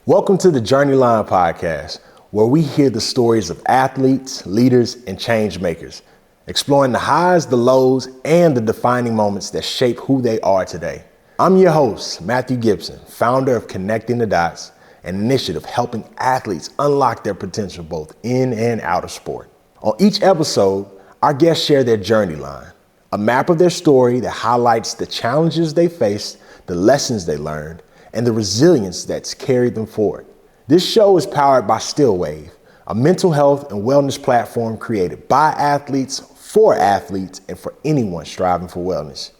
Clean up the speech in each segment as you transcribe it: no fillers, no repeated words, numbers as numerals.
Welcome to the Journey Line podcast, where we hear the stories of athletes, leaders, and change makers, exploring the highs, the lows, and the defining moments that shape who they are today. I'm your host, Matthew Gibson, founder of Connecting the Dots, an initiative helping athletes unlock their potential both in and out of sport. On each episode, our guests share their journey line, a map of their story that highlights the challenges they faced, the lessons they learned, and the resilience that's carried them forward. This show is powered by Stillwave, a mental health and wellness platform created by athletes, for athletes, and for anyone striving for wellness.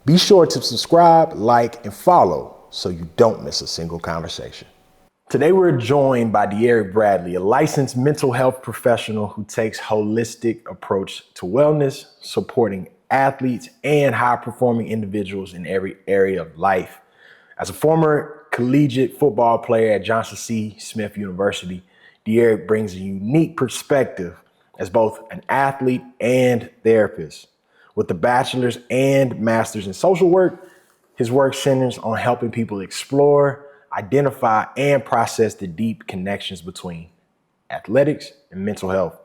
Be sure to subscribe, like, and follow so you don't miss a single conversation. Today we're joined by De'Eric Bradley, a licensed mental health professional who takes a holistic approach to wellness, supporting athletes and high-performing individuals in every area of life. As a former collegiate football player at Johnson C. Smith University, De'Eric brings a unique perspective as both an athlete and therapist. With a bachelor's and master's in social work, his work centers on helping people explore, identify, and process the deep connections between athletics and mental health.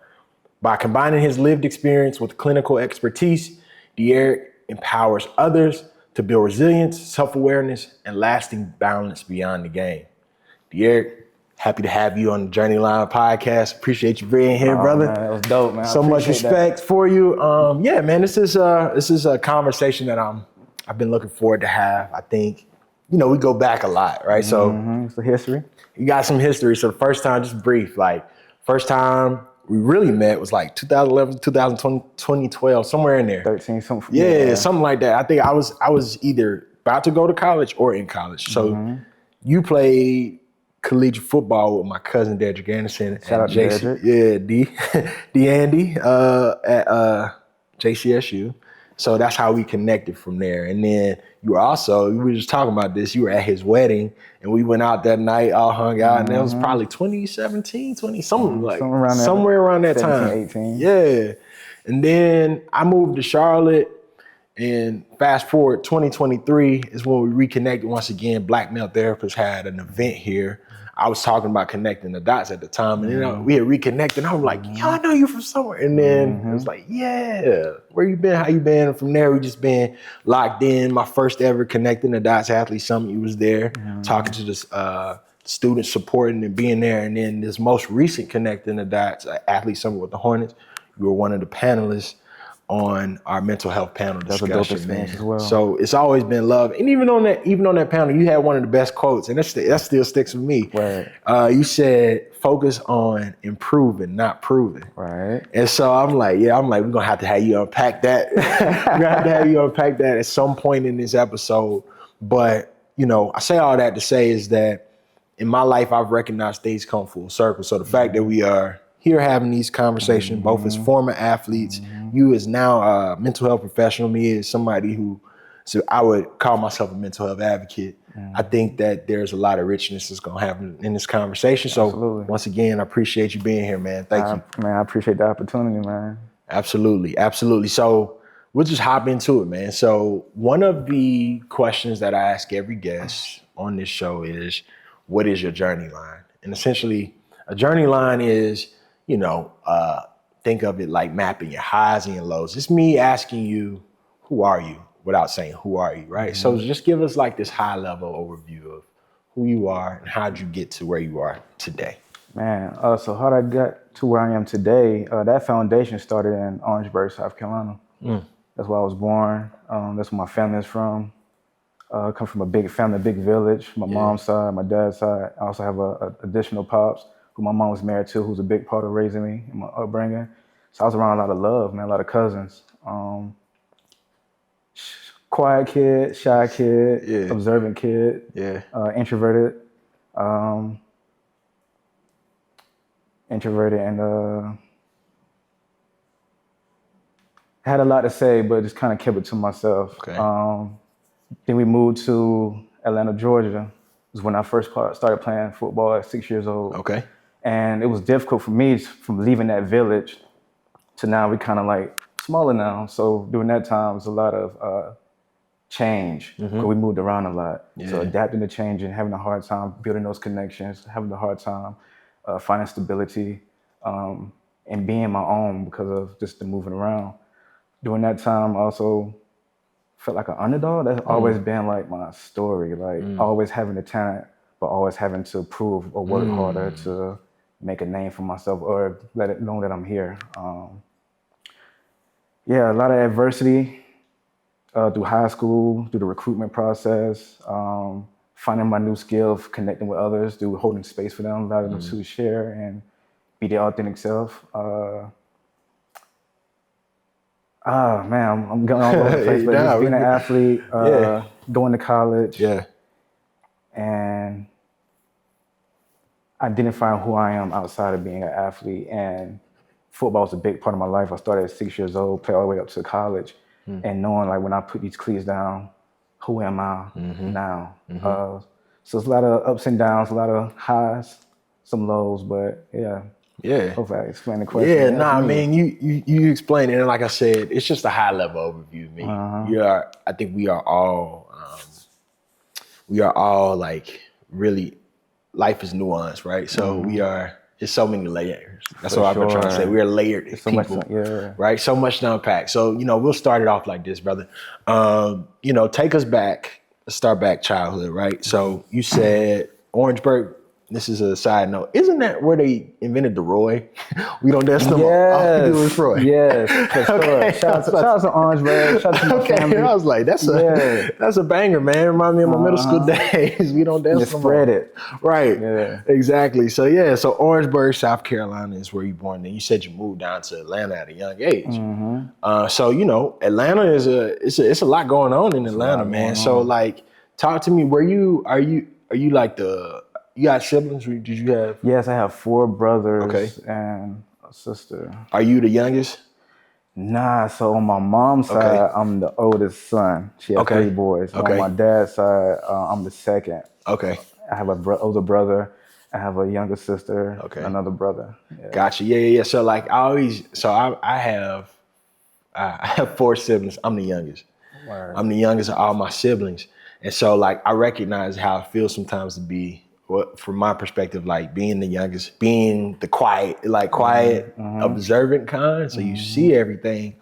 By combining his lived experience with clinical expertise, De'Eric empowers others to build resilience, self-awareness, and lasting balance beyond the game. De'Eric, happy to have you on the Journey Line podcast. Appreciate you being here, brother. Man, that was dope, man. So much respect for you. Yeah, man, this is a conversation that I've been looking forward to have. I think, we go back a lot, right? So it's the history. You got some history. So the first time, just brief, first time we really met was 2011, 2020, 2012, somewhere in there. 13, something. Yeah, something like that. I think I was either about to go to college or in college. So you played collegiate football with my cousin Dedrick Anderson. Shout out to Dedrick. Yeah, D Andy at JCSU. So that's how we connected from there. And then we were just talking about this, you were at his wedding and we went out that night, all hung out, and that was probably 2017, somewhere around that 17, time. 18. Yeah. And then I moved to Charlotte, and fast forward 2023 is when we reconnected once again. Black Male Therapists had an event here. I was talking about connecting the dots at the time, and then we had reconnected. And I was like, yo, I know you from somewhere. And then it was like, yeah, where you been? How you been? And from there, we just been locked in. My first ever Connecting the Dots Athlete Summit, you was there, talking to the students, supporting and being there. And then this most recent Connecting the Dots Athlete Summit with the Hornets, you were one of the panelists on our mental health panel discussion, man. As well. So it's always been love. And even on that panel, you had one of the best quotes, and that still sticks with me. Right. You said, focus on improving, not proving. Right. And so we're gonna have to have you unpack that. We're gonna have to have you unpack that at some point in this episode. But, I say all that to say is that in my life, I've recognized things come full circle. So the fact that we are here having these conversations, both as former athletes, you as now a mental health professional, me as somebody so I would call myself a mental health advocate. I think that there's a lot of richness that's gonna happen in this conversation. So once again, I appreciate you being here, man. Thank you. Man, I appreciate the opportunity, man. Absolutely, absolutely. So we'll just hop into it, man. So one of the questions that I ask every guest on this show is, what is your journey line? And essentially, a journey line is, think of it like mapping your highs and your lows. It's me asking you, who are you, without saying, who are you, right? So just give us this high level overview of who you are and how'd you get to where you are today? Man, so how'd I get to where I am today? That foundation started in Orangeburg, South Carolina. That's where I was born. That's where my family is from. I come from a big family, a big village. My mom's side, my dad's side. I also have a additional pops who my mom was married to, who's a big part of raising me and my upbringing. So I was around a lot of love, man, a lot of cousins. Quiet kid, shy kid, observant kid, introverted. And had a lot to say, but just kind of kept it to myself. Okay. Then we moved to Atlanta, Georgia. It was when I first started playing football at 6 years old. Okay. And it was difficult for me from leaving that village to now we kind of smaller now. So during that time, it was a lot of change. Because we moved around a lot. Yeah. So adapting to change and having a hard time building those connections, having a hard time finding stability, and being my own because of just the moving around. During that time, also felt like an underdog. That's always been like my story. Like always having the talent, but always having to prove or work harder to make a name for myself or let it know that I'm here. Yeah, a lot of adversity through high school, through the recruitment process, finding my new skill of connecting with others, through holding space for them, allowing them to share and be their authentic self. Man, I'm going all over the place, but just being an athlete, going to college, and identifying who I am outside of being an athlete. And football was a big part of my life. I started at 6 years old, played all the way up to college, and knowing like when I put these cleats down, who am I now? So it's a lot of ups and downs, a lot of highs, some lows, but yeah. Yeah. Hopefully I explained the question. Yeah, no, I mean, you explained it, and like I said, it's just a high level overview of me. I think we are all like really, life is nuanced, right? So it's so many layers. That's what I've been trying to say. We're layered people, right? So much to unpack. So, we'll start it off like this, brother. Take us back, start back childhood, right? So you said Orangeburg. This is a side note. Isn't that where they invented the Roy? We don't dance no more. All we do is Roy. Yes, for sure. Shout out to Orangeburg. Shout out to my family. I was like, that's a banger, man. Remind me of my middle school days. We don't dance no more. Spread it. Right. Yeah. Exactly. So Orangeburg, South Carolina is where you born. Then you said you moved down to Atlanta at a young age. So Atlanta is it's a lot going on in Atlanta, man. So like, talk to me. Are you like you got siblings? Did you have? Yes, I have 4 brothers and a sister. Are you the youngest? Nah, so on my mom's side, I'm the oldest son. She has 3 boys. On my dad's side, I'm the second. Okay. I have an older brother. I have a younger sister. Okay. Another brother. Yeah. Gotcha. Yeah. So like I have 4 siblings. I'm the youngest. Word. I'm the youngest of all my siblings, and so like I recognize how it feels sometimes to be. From my perspective, like being the youngest, being the quiet, observant kind. So you see everything,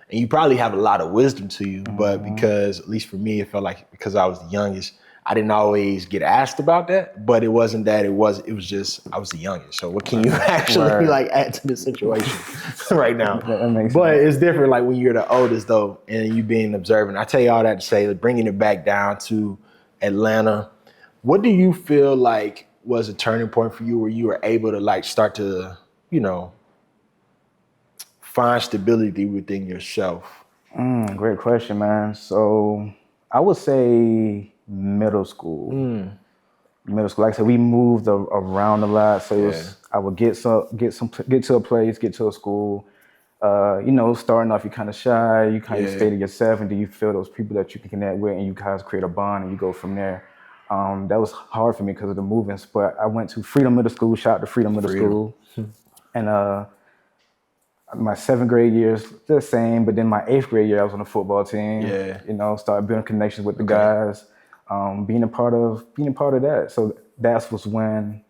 and you probably have a lot of wisdom to you. But because, at least for me, it felt like because I was the youngest, I didn't always get asked about that. But it wasn't that. It was just I was the youngest. So what can you actually like add to the situation right now? That makes sense. It's different, like when you're the oldest though, and you being observant. I tell you all that to say, like, bringing it back down to Atlanta. What do you feel like was a turning point for you where you were able to like start to, find stability within yourself? Great question, man. So I would say middle school. Middle school. Like I said, we moved around a lot. So I would get to a place, get to a school. Starting off, you're kind of shy. You kind of stay to yourself, and then you feel those people that you can connect with, and you guys create a bond, and you go from there. That was hard for me because of the movements, but I went to Freedom Middle School, shout out to Freedom Middle School. And my 7th grade years, the same, but then my 8th grade year, I was on the football team. Started building connections with the guys, being a part of that. So that was when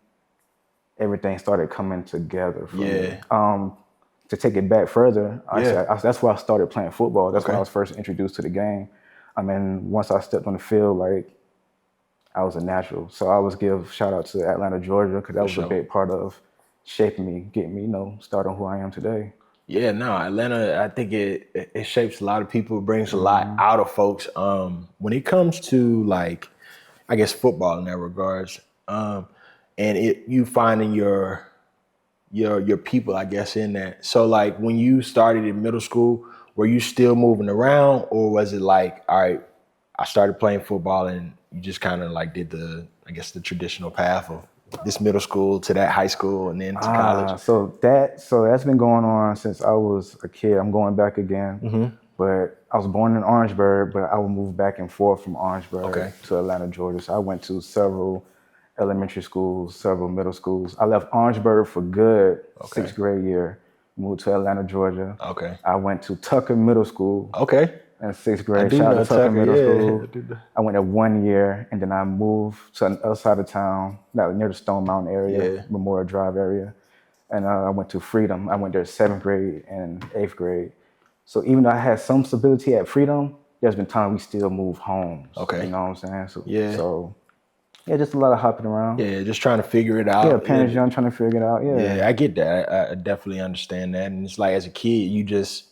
everything started coming together for me. To take it back further, that's where I started playing football. That's when I was first introduced to the game. I mean, once I stepped on the field, like, I was a natural. So I always give shout out to Atlanta, Georgia, because that was a big part of shaping me, getting me, starting who I am today. Yeah, no, Atlanta, I think it shapes a lot of people, it brings a lot out of folks. When it comes to like, I guess football in that regards, and you finding your people, I guess, in that. So like when you started in middle school, were you still moving around, or was it like, all right, I started playing football and you just kind of like did the traditional path of this middle school to that high school and then to college? So that's been going on since I was a kid. I'm going back again. But I was born in Orangeburg, but I would move back and forth from Orangeburg to Atlanta, Georgia. So I went to several elementary schools, several middle schools. I left Orangeburg for good 6th grade year, moved to Atlanta, Georgia. I went to Tucker Middle School. in 6th grade. do Shout out know to Tucker Tucker, Middle yeah. School. I do know. I went there 1 year, and then I moved to the other side of town, near the Stone Mountain area, Yeah. Memorial Drive area. And I went to Freedom. I went there 7th grade and 8th grade. So even though I had some stability at Freedom, there's been times we still move homes. Okay. You know what I'm saying? So, Yeah. Yeah, just a lot of hopping around. Yeah, just trying to figure it out. Yeah, parents young trying to figure it out. Yeah, I get that. I definitely understand that. And it's like as a kid, you just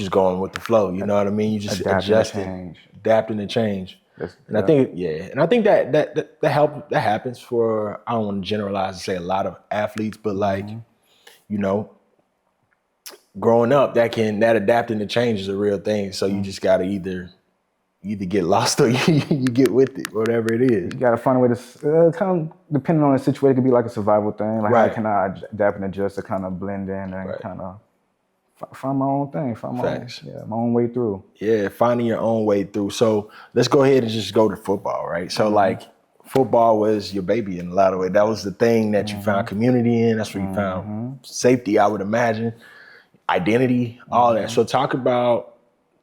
going with the flow. You know what I mean? You just adjusting, adapting to change. And I think that happens for, I don't want to generalize and say a lot of athletes, but like, you know, growing up, that adapting to change is a real thing. So you just gotta either get lost or you get with it, whatever it is. You gotta find a way to kind of, depending on the situation, it could be like a survival thing. Like how can I adapt and adjust to kind of blend in and kind of find my own thing, my own way through. Yeah, finding your own way through. So let's go ahead and just go to football, right? So like football was your baby in a lot of ways. That was the thing that you found community in. That's where you found safety, I would imagine, identity, all that. So talk about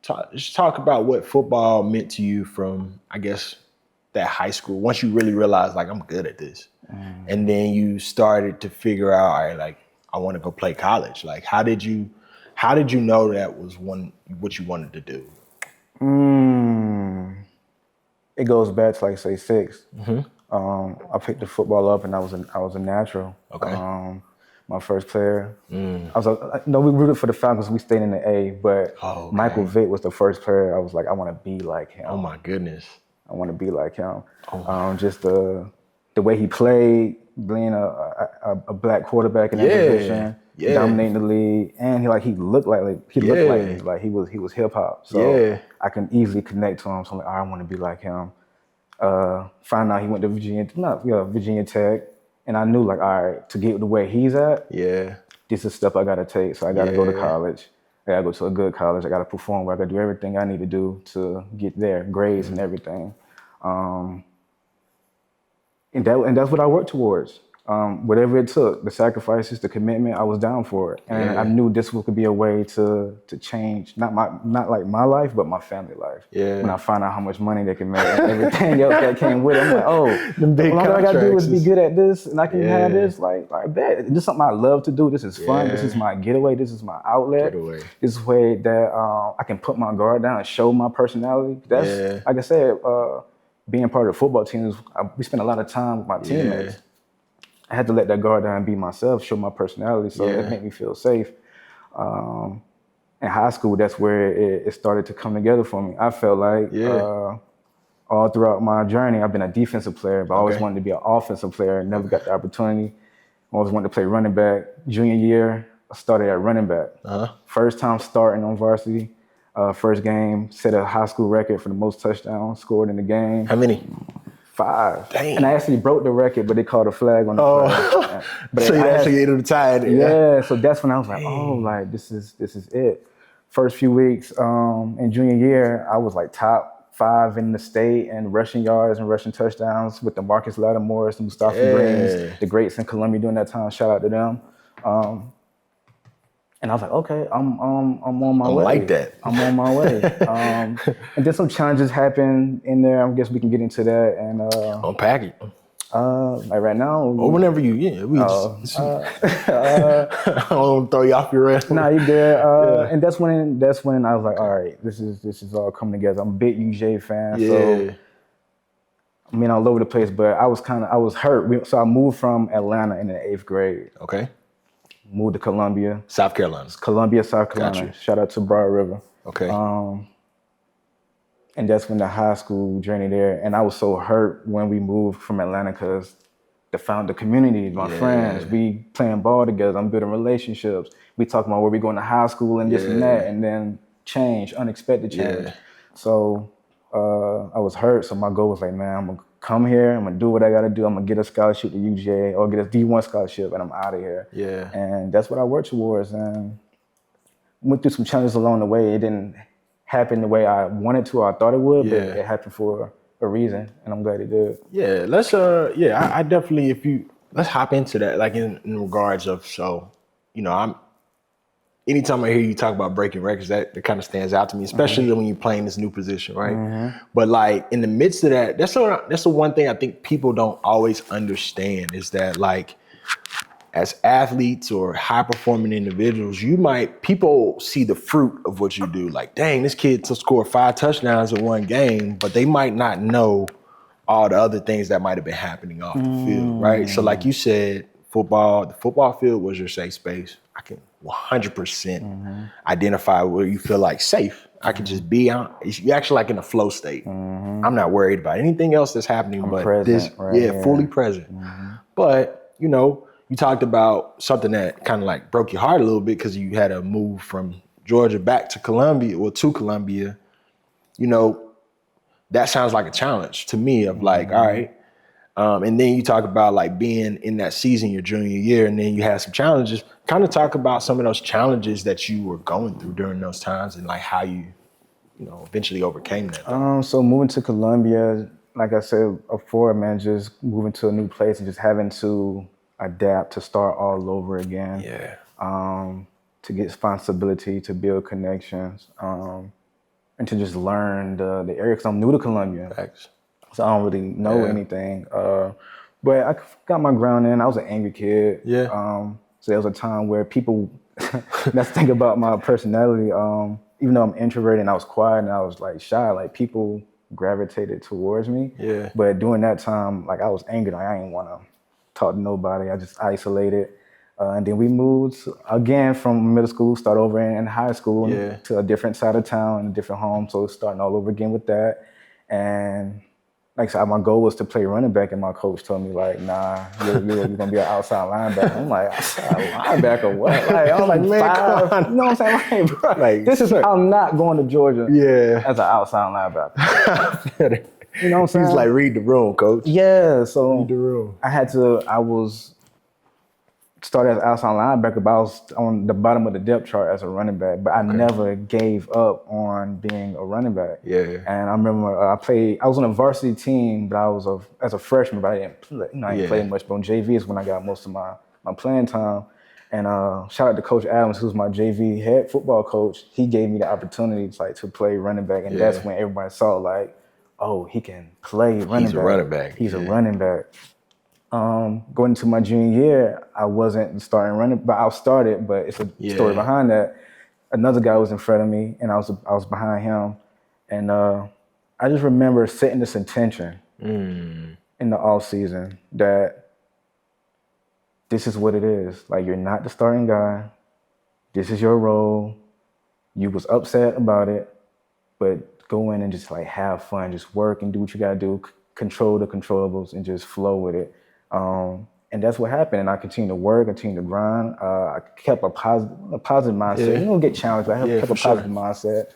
what football meant to you from, I guess, that high school. Once you really realized, like, I'm good at this. And then you started to figure out, all right, like, I want to go play college. Like, how did you know that was what you wanted to do? It goes back to, like, say, 6. I picked the football up and I was a natural. Okay. My first player. I was we rooted for the Falcons. We stayed in the A, but Michael Vick was the first player. I was like, I want to be like him. Oh my goodness. I want to be like him. Just the way he played, being a black quarterback in that position, dominating the league, and he looked like me. Like he was hip hop. So I can easily connect to him. So I'm like, I want to be like him. Find out he went to Virginia Tech. And I knew, like, all right, to get the way he's at, this is a step I got to take. So I got to go to college. I got to go to a good college. I got to perform where I got to do everything I need to do to get there, grades and everything. And that's what I worked towards. Whatever it took, the sacrifices, the commitment, I was down for it. And I knew this could be a way to change, not like my life, but my family life. When I found out how much money they can make and everything else that came with it, I'm like, all I got to do is be good at this and I can have this. Like, I bet. This is something I love to do. This is fun. This is my getaway. This is my outlet. This is a way that I can put my guard down and show my personality. That's, like I said, being part of the football team, we spend a lot of time with my teammates. I had to let that guard down and be myself, show my personality, so it made me feel safe. In high school, that's where it started to come together for me. I felt like all throughout my journey, I've been a defensive player, but I always wanted to be an offensive player, never got the opportunity. I always wanted to play running back. Junior year, I started at running back. First time starting on varsity. First game, set a high school record for the most touchdowns scored in the game. How many? 5. Dang. And I actually broke the record, but they called a flag on the flag. But so you actually able to tie it. Yeah, so that's when I was like, like this is it. First few weeks in junior year, I was like top 5 in the state and rushing yards and rushing touchdowns with the Marcus Lattimore's, the Mustafa Greens, the greats in Columbia during that time. Shout out to them. And I was like, okay, I'm on my way. I like that. I'm on my way. And then some challenges happened in there. I guess we can get into that and unpack it. Like right now. Or whenever you, I don't want to throw you off your rest. Nah, you good. And that's when I was like, all right, this is all coming together. I'm a big UJ fan, so I mean all over the place. But I was hurt. So I moved from Atlanta in the 8th grade. Okay. Moved to Columbia. South Carolina. Columbia, South Carolina. Gotcha. Shout out to Broad River. Okay. And that's when the high school journey there. And I was so hurt when we moved from Atlanta because found the community, my friends. We playing ball together. I'm building relationships. We talking about where we going to high school and this and that. And then unexpected change. So I was hurt. So my goal was like, man, I'm going to come here. I'm going to do what I got to do. I'm going to get a scholarship to UGA or get a D1 scholarship and I'm out of here. Yeah. And that's what I worked towards. And went through some challenges along the way. It didn't happen the way I wanted to or I thought it would, but it happened for a reason. And I'm glad it did. Yeah. Let's, I definitely, let's hop into that, like in regards of, so, you know, anytime I hear you talk about breaking records, that kind of stands out to me, especially when you're playing this new position, right? But like in the midst of that, that's the one thing I think people don't always understand is that like as athletes or high performing individuals, people see the fruit of what you do. Like, dang, this kid scored 5 touchdowns in one game, but they might not know all the other things that might have been happening off the field, right? So like you said, the football field was your safe space. I can 100% identify where you feel like safe. I can just be out. You're actually like in a flow state. I'm not worried about anything else that's happening, but present, this, right? fully present. But, you talked about something that kind of like broke your heart a little bit because you had to move from Georgia back to Columbia, to Columbia. That sounds like a challenge to me of like, all right. And then you talk about like being in that season, your junior year, and then you had some challenges. Kind of talk about some of those challenges that you were going through during those times and like how you, eventually overcame that. So moving to Columbia, like I said before, man, just moving to a new place and just having to adapt to start all over again. Yeah. To get responsibility, to build connections, and to just learn the area because I'm new to Columbia. Thanks. So I don't really know anything. But I got my ground in. I was an angry kid. Yeah. So there was a time where people, that's the thing about my personality, even though I'm introverted and I was quiet and I was like shy, like people gravitated towards me. Yeah. But during that time, like I was angry. Like I didn't want to talk to nobody. I just isolated. And then we moved again from middle school, start over in high school to a different side of town, a different home. So starting all over again with that. And like I said, my goal was to play running back, and my coach told me like, "Nah, you're gonna be an outside linebacker." I'm like, outside linebacker, what? Like I was like Man, 5, you know what I'm saying? Like, bro, Like, this is I'm not going to Georgia as an outside linebacker. You know what I'm saying? He's like, read the room, coach. Yeah, so Read the room. I was started as an outside linebacker, but I was on the bottom of the depth chart as a running back. But I never gave up on being a running back. Yeah. And I remember I was on a varsity team, but I was as a freshman, but I didn't play. I didn't play much. But on JV is when I got most of my playing time. And shout out to Coach Adams, who's my JV head football coach. He gave me the opportunity to play running back, and that's when everybody saw like, oh, he can play running back. He's a running back. He's a running back. Going into my junior year, I wasn't starting running, but I started. But it's a story behind that. Another guy was in front of me, and I was behind him, and I just remember setting this intention in the off season that this is what it is. Like you're not the starting guy. This is your role. You was upset about it, but go in and just like have fun, just work and do what you gotta do. Control the controllables and just flow with it. And that's what happened. And I continued to work, continued to grind. I kept a positive mindset. You don't get challenged, but I kept a positive mindset.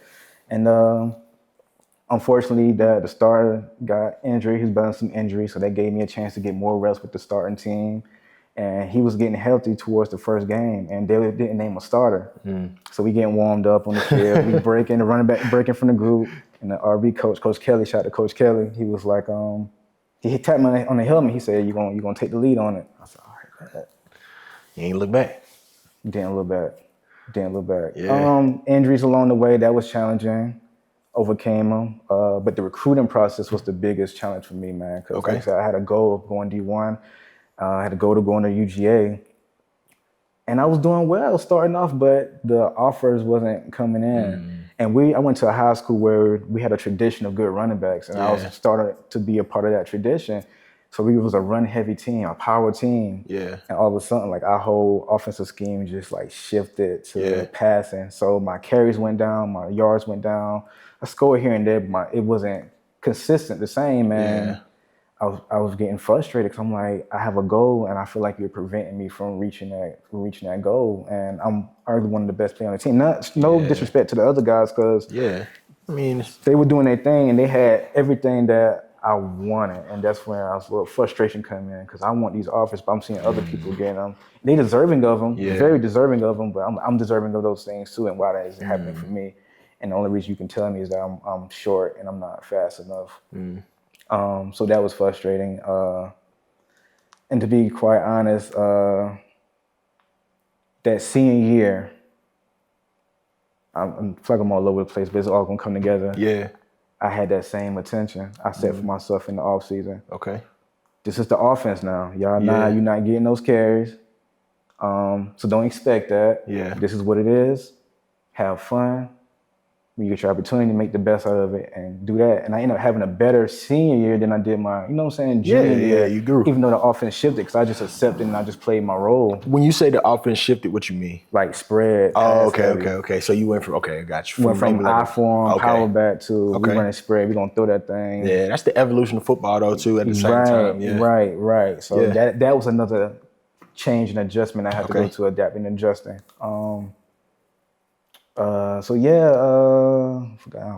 And unfortunately, the starter got injured. He's battling some injuries, so that gave me a chance to get more reps with the starting team. And he was getting healthy towards the first game, and they didn't name a starter. So we getting warmed up on the field. We breaking, the running back breaking from the group. And the RB coach, Coach Kelly, shout out to Coach Kelly. He was like, he tapped me on the helmet. He said, "You gonna take the lead on it." I said, "All right." You ain't look back. Didn't look back. Yeah. Injuries along the way, that was challenging. Overcame them. But the recruiting process was the biggest challenge for me, man. Because like I said, I had a goal of going D1. I had a goal to go into UGA. And I was doing well starting off, but the offers wasn't coming in. And I went to a high school where we had a tradition of good running backs, and I was starting to be a part of that tradition. So we was a run-heavy team, a power team. Yeah. And all of a sudden, like our whole offensive scheme just like shifted to passing. So my carries went down, my yards went down. I scored here and there, but it wasn't consistent the same, man. I was getting frustrated because I'm like, I have a goal and I feel like you're preventing me from reaching that goal. And I'm arguably one of the best players on the team. No disrespect to the other guys, because I mean, they were doing their thing and they had everything that I wanted. And that's when I was a little frustration coming in, because I want these offers, but I'm seeing other people getting them. They deserving of them, very deserving of them, but I'm deserving of those things too. And why that is happening for me. And the only reason you can tell me is that I'm short and I'm not fast enough. So that was frustrating. And to be quite honest, that senior year, I feel like I'm all over the place, but it's all gonna come together. Yeah. I had that same attention I set for myself in the off season. Okay. This is the offense now. You're Yeah. not getting those carries. So don't expect that. Yeah. This is what it is. Have fun. When you get your opportunity, make the best out of it and do that. And I ended up having a better senior year than I did my, junior year. You grew. Even though the offense shifted, because I just accepted and I just played my role. When you say the offense shifted, what you mean? Like spread. Oh, okay. So you went from, I got you. Went from I form, power back to we running spread. We gonna throw that thing. Yeah, that's the evolution of football though too. At the same time, yeah. Right. So that was another change and adjustment I had to go to adapt and adjusting. I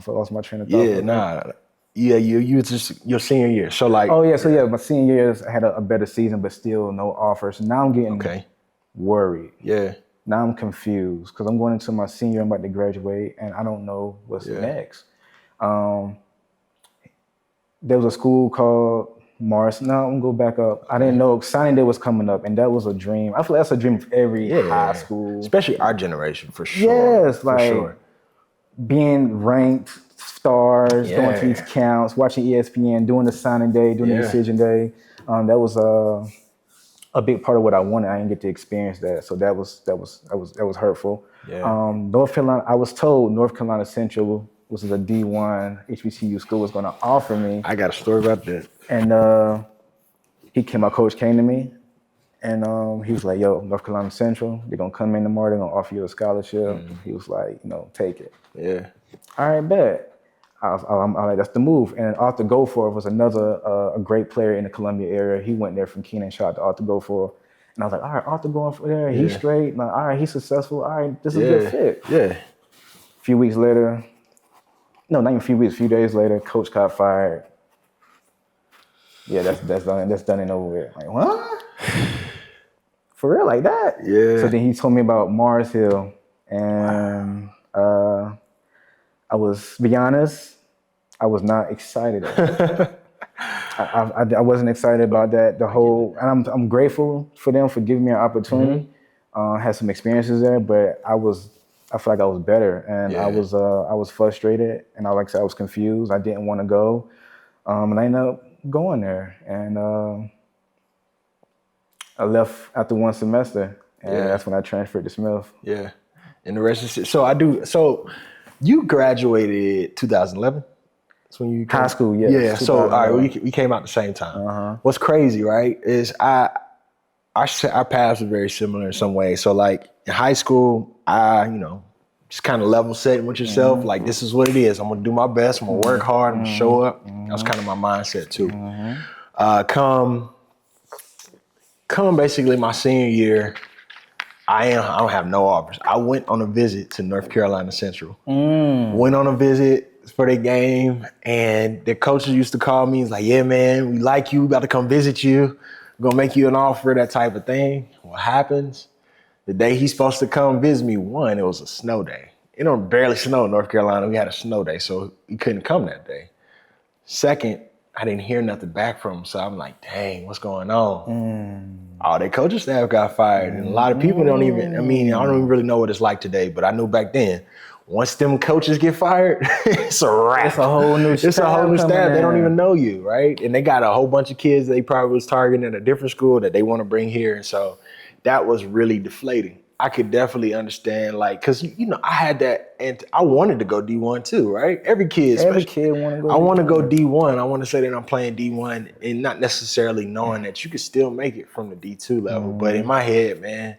lost my train of thought. You just your senior year. So like, my senior year I had a better season, but still no offers. Now I'm getting worried. Yeah. Now I'm confused because I'm going into my senior year. I'm about to graduate, and I don't know what's next. There was a school called Morris. Now I'm gonna go back up. I didn't know signing day was coming up, and that was a dream. I feel like that's a dream of every high school, especially our generation, for sure. Yes, like being ranked stars, going to these counts, watching ESPN, doing the signing day, doing the decision day. That was a big part of what I wanted. I didn't get to experience that, so that was hurtful. Yeah. North Carolina. I was told North Carolina Central, which is a D1 HBCU school, was going to offer me. I got a story about that. And my coach came to me, and he was like, "Yo, North Carolina Central, they're gonna come in tomorrow. They're gonna offer you a scholarship." He was like, "Take it." Yeah. All right, bet. I'm like, that's the move. And Arthur Goforth was another a great player in the Columbia area. He went there from Keenan. Shout out to Arthur Goforth. And I was like, all right, Arthur going for there. He's straight. Like, all right, he's successful. All right, this is a good fit. Yeah. A few weeks later, no, not even a few weeks, a few days later, coach got fired. Yeah, that's done and over with. Like, what? For real, like that? Yeah. So then he told me about Mars Hill, and I was, to be honest, I was not excited. I wasn't excited about that. And I'm grateful for them for giving me an opportunity. Had some experiences there, but I feel like I was better, and I was frustrated, and like I said, I was confused. I didn't want to go, and I ended up going there, and I left after one semester, and that's when I transferred to Smith. Yeah, and the rest is it. So you graduated 2011. That's when you high school, yes. Yeah. So all right, we came out the same time. What's crazy, right, is our paths are very similar in some ways. So like in high school, just kind of level setting with yourself. Like, this is what it is. I'm gonna do my best. I'm gonna work hard. I'm gonna show up. That was kind of my mindset too. Come basically my senior year, I don't have no offers. I went on a visit to North Carolina Central. Went on a visit for their game, and their coaches used to call me. He's like, "Yeah, man, we like you. We about to come visit you. We're gonna make you an offer," that type of thing. What happens? The day he's supposed to come visit me, it was a snow day. It don't barely snow in North Carolina. We had a snow day, so he couldn't come that day. Second, I didn't hear nothing back from him, so I'm like, dang, what's going on? All their coaching staff got fired, and a lot of people I don't even really know what it's like today, but I knew back then, once them coaches get fired, it's a wrap. It's a whole new staff. They don't even know you, right? And they got a whole bunch of kids they probably was targeting at a different school that they want to bring here, and so that was really deflating. I could definitely understand, like, because, I had that, and I wanted to go D1 too, right? Every kid want to go. I want to go D1. I want to say that I'm playing D1 and not necessarily knowing that you could still make it from the D2 level. But in my head, man,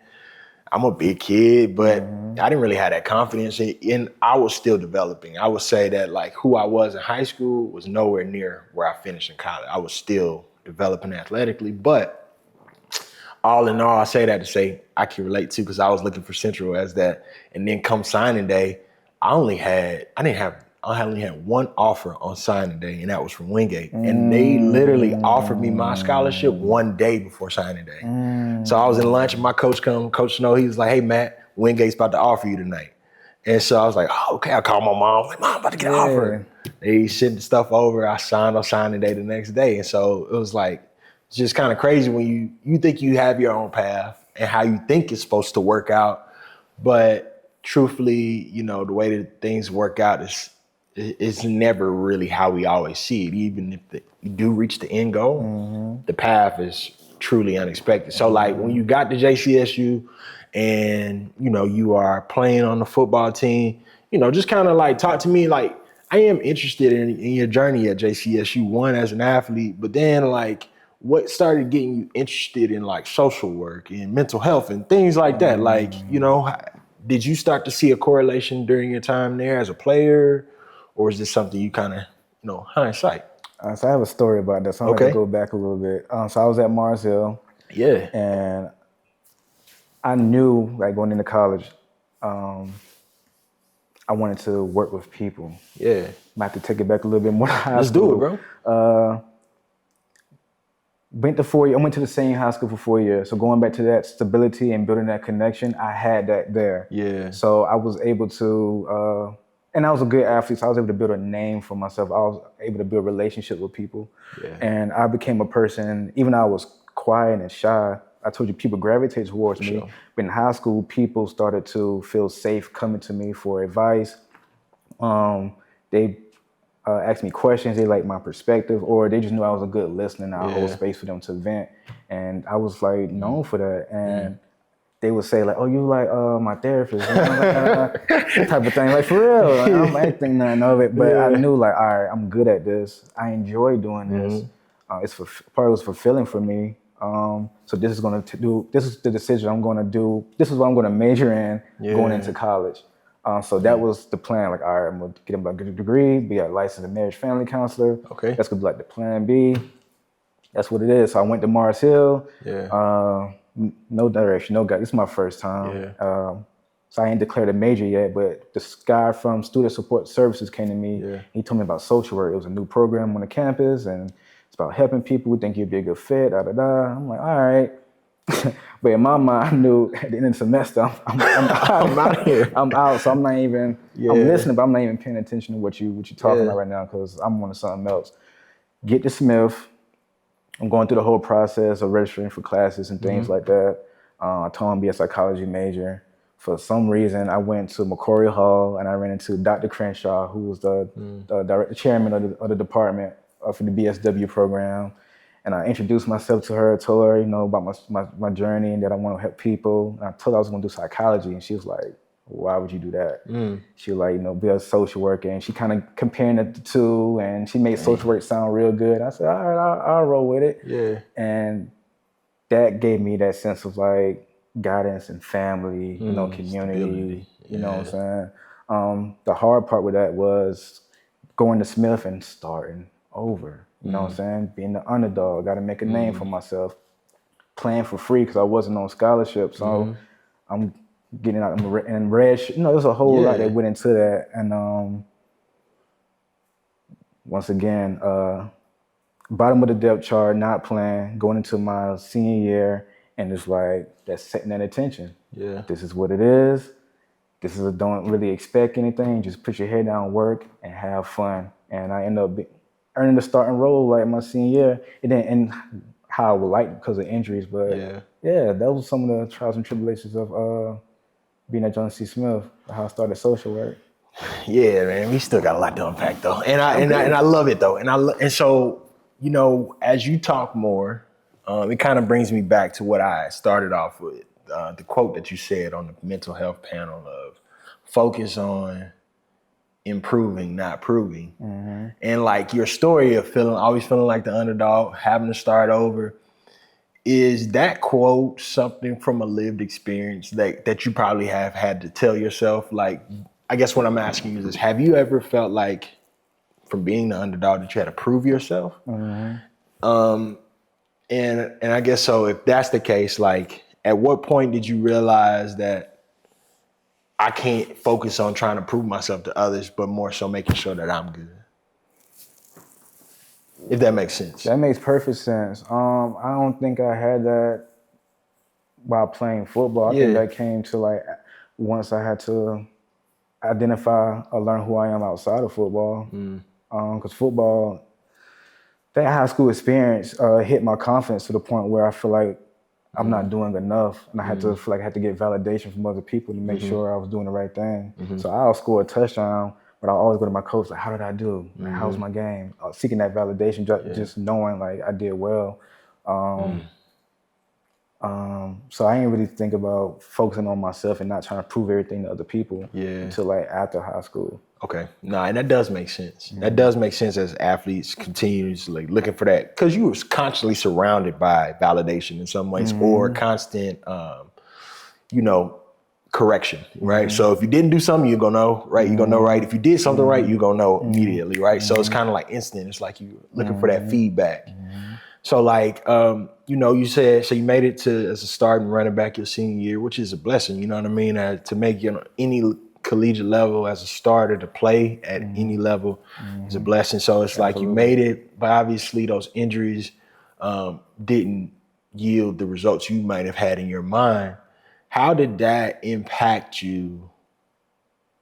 I'm a big kid, but I didn't really have that confidence, and I was still developing. I would say that, like, who I was in high school was nowhere near where I finished in college. I was still developing athletically, but all in all, I say that to say I can relate to, because I was looking for Central as that. And then come signing day, I only had one offer on signing day, and that was from Wingate. And they literally offered me my scholarship one day before signing day. So I was in lunch, and my coach come, Coach Snow, he was like, "Hey, Matt, Wingate's about to offer you tonight." And so I was like, "Oh, okay." I called my mom. I was like, "Mom, I'm about to get an offer." They sent the stuff over. I signed on signing day the next day. And so it was like, it's just kind of crazy when you think you have your own path and how you think it's supposed to work out, but truthfully, the way that things work out is it's never really how we always see it. Even if you do reach the end goal, the path is truly unexpected. So like when you got to JCSU and, you are playing on the football team, just kind of like talk to me. Like I am interested in your journey at JCSU, one as an athlete, but then like what started getting you interested in like social work and mental health and things like that? Like, did you start to see a correlation during your time there as a player, or is this something you kind of, hindsight? So I have a story about that. So I'm going to go back a little bit. So I was at Mars Hill. Yeah. And I knew, like, going into college, I wanted to work with people. Yeah. I have to take it back a little bit more to high Let's school. do it, bro. Went to the same high school for 4 years. So going back to that stability and building that connection, I had that there. Yeah. So I was able to, and I was a good athlete, so I was able to build a name for myself. I was able to build relationships with people. Yeah. And I became a person, even though I was quiet and shy, I told you people gravitate towards me. Sure. But in high school, people started to feel safe coming to me for advice. They asked me questions, they liked my perspective, or they just knew I was a good listener and I hold space for them to vent. And I was like known for that. And they would say like, "Oh, you like my therapist," type of thing. Like for real, like, I ain't think nothing of it, but I knew like, all right, I'm good at this. I enjoy doing this. Part was fulfilling for me. So this is the decision I'm going to do. This is what I'm going to major in going into college. So that was the plan. Like, all right, I'm going to get a degree, be a licensed marriage family counselor. Okay. That's going to be like the plan B. That's what it is. So I went to Mars Hill. Yeah. No direction, no guide. This is my first time. Yeah. So I ain't declared a major yet, but this guy from Student Support Services came to me. Yeah. He told me about social work. It was a new program on the campus, and it's about helping people. We think you'd be a good fit, da-da-da. I'm like, all right. But in my mind, I knew at the end of the semester, I'm out here. I'm out, so I'm not even, I'm listening, but I'm not even paying attention to what you're talking about right now because I'm on to something else. Get to Smith. I'm going through the whole process of registering for classes and things like that. I told him to be a psychology major. For some reason, I went to McCory Hall and I ran into Dr. Crenshaw, who was the chairman of the department for the BSW program. And I introduced myself to her, told her, about my journey and that I want to help people. And I told her I was going to do psychology. And she was like, why would you do that? She was like, be a social worker. And she kind of comparing the two, and she made social work sound real good. I said, all right, I'll roll with it. Yeah. And that gave me that sense of like guidance and family, community, stability. You know what I'm saying? The hard part with that was going to Smith and starting over. You know what I'm saying? Being the underdog, got to make a name for myself. Playing for free because I wasn't on scholarship. So I'm getting out in red. There's a whole lot that went into that. And once again, bottom of the depth chart, not playing, going into my senior year, and it's like that's setting that attention. Yeah. This is what it is. Don't really expect anything. Just put your head down, work, and have fun. And I end up earning the starting role like my senior year. It didn't end how I would like because of injuries, but that was some of the trials and tribulations of being at John C. Smith, how I started social work. Yeah, man, we still got a lot to unpack though, and I love it though, and so as you talk more, it kind of brings me back to what I started off with, the quote that you said on the mental health panel of focus on improving, not proving. And like your story of always feeling like the underdog, having to start over. Is that quote something from a lived experience that you probably have had to tell yourself? Like, I guess what I'm asking you is, have you ever felt like from being the underdog that you had to prove yourself? And I guess so if that's the case, like at what point did you realize that I can't focus on trying to prove myself to others, but more so making sure that I'm good? If that makes sense. That makes perfect sense. I don't think I had that while playing football. I think that came to like once I had to identify or learn who I am outside of football. Because football, that high school experience hit my confidence to the point where I feel like I'm not doing enough, and I had to feel like I had to get validation from other people to make sure I was doing the right thing. So I'll score a touchdown, but I'll always go to my coach like, how did I do? Like, how was my game? Seeking that validation, just knowing like I did well. So I didn't really think about focusing on myself and not trying to prove everything to other people until like after high school. Okay. No, and that does make sense. That does make sense as athletes continuously looking for that, because you were constantly surrounded by validation in some ways or constant, correction, right? So if you didn't do something, you're gonna know, right? You're gonna know, right? If you did something right, you're gonna know immediately, right? So it's kind of like instant. It's like you looking for that feedback. So like, you said, so you made it to as a starting running back your senior year, which is a blessing, you know what I mean? To make any collegiate level as a starter, to play at any level is a blessing. So it's like you made it, but obviously those injuries didn't yield the results you might have had in your mind. How did that impact you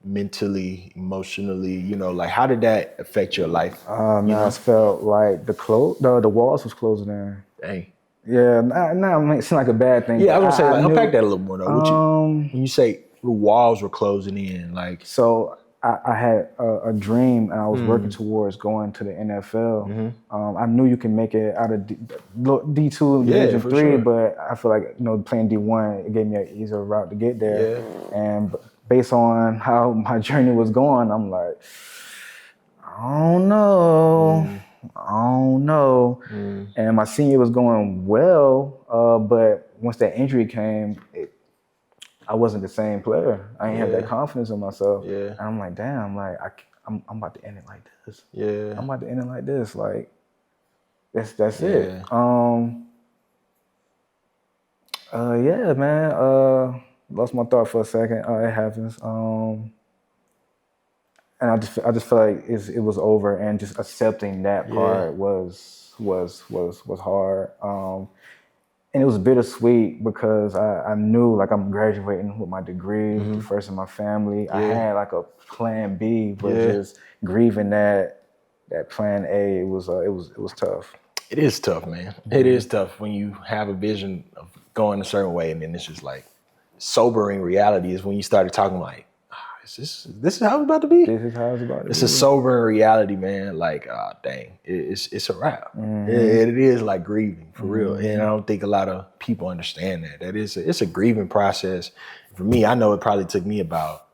mentally, emotionally? Like how did that affect your life? Man, I just felt like the walls was closing in. Dang. Yeah, now it might seem like a bad thing. Yeah, I was gonna say, I unpack that a little more though. When you say the walls were closing in, like. So I had a dream, and I was working towards going to the NFL. I knew you can make it out of D2, Division 3, but I feel like playing D1, it gave me an easier route to get there. And based on how my journey was going, I'm like, I don't know. And my senior was going well, but once that injury came, I wasn't the same player. I didn't have that confidence in myself. And I'm like, damn, like I'm about to end it like this. I'm about to end it like this. Like that's it. Man. Lost my thought for a second. It happens. And I just felt like it was over, and just accepting that part was hard. And it was bittersweet because I knew like I'm graduating with my degree, the first in my family. I had like a plan B, but just grieving that plan A, it was tough. It is tough, man. It is tough when you have a vision of going a certain way, and then it's just like sobering reality is when you started talking like, this is how it's about to be? This is how it's about to be. It's a sobering reality, man. Like, dang, it's a wrap. It is like grieving, for real. And I don't think a lot of people understand that. It's a grieving process. For me, I know it probably took me about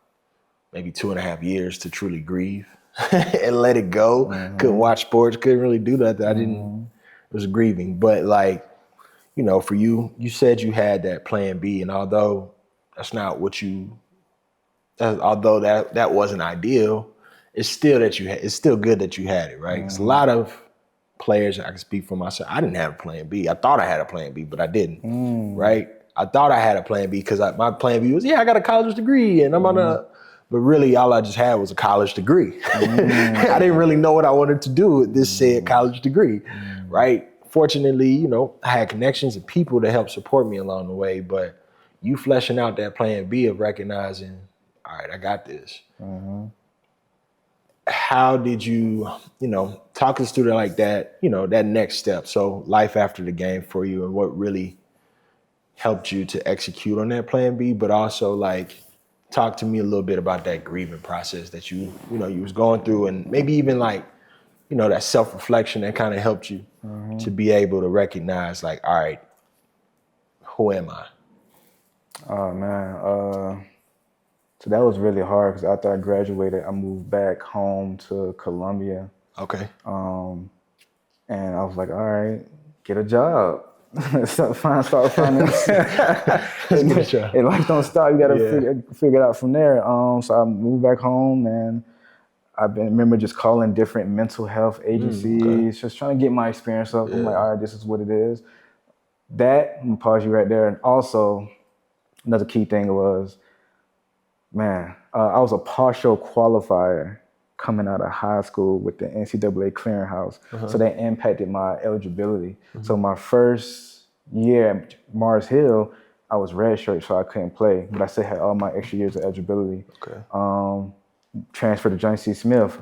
maybe 2.5 years to truly grieve and let it go. Couldn't watch sports, couldn't really do that. It was grieving. But like, for you said you had that plan B, and although that's not what although that wasn't ideal, it's still good that you had it, right? Because a lot of players, I can speak for myself, I didn't have a plan B. I thought I had a plan B, but I didn't, right? I thought I had a plan B because my plan B was, I got a college degree and but really all I just had was a college degree. I didn't really know what I wanted to do with this said college degree, right? Fortunately, I had connections and people to help support me along the way, but you fleshing out that plan B of recognizing, all right, I got this. How did you, talk us through like that, that next step? So life after the game for you, and what really helped you to execute on that plan B, but also like talk to me a little bit about that grieving process that you was going through, and maybe even like, that self-reflection that kind of helped you to be able to recognize like, all right, who am I? Oh man. So that was really hard because after I graduated, I moved back home to Columbia. Okay. And I was like, all right, get a job. start finding. And life don't stop. You gotta figure it out from there. So I moved back home, and I remember just calling different mental health agencies, just trying to get my experience up. I'm like, all right, this is what it is. That, I'm gonna pause you right there. And also, another key thing was, man, I was a partial qualifier coming out of high school with the NCAA clearinghouse. So that impacted my eligibility. So my first year at Mars Hill, I was redshirt, so I couldn't play, but I still had all my extra years of eligibility. Transferred to Johnny C. Smith.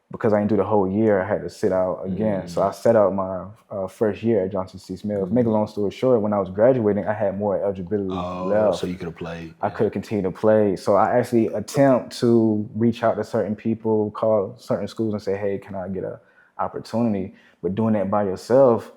because I didn't do the whole year, I had to sit out again. So I sat out my first year at Johnson C. Smith. Make a long story short, when I was graduating, I had more eligibility left. So you could have played. I could have continued to play. So I actually attempt to reach out to certain people, call certain schools and say, hey, can I get an opportunity? But doing that by yourself,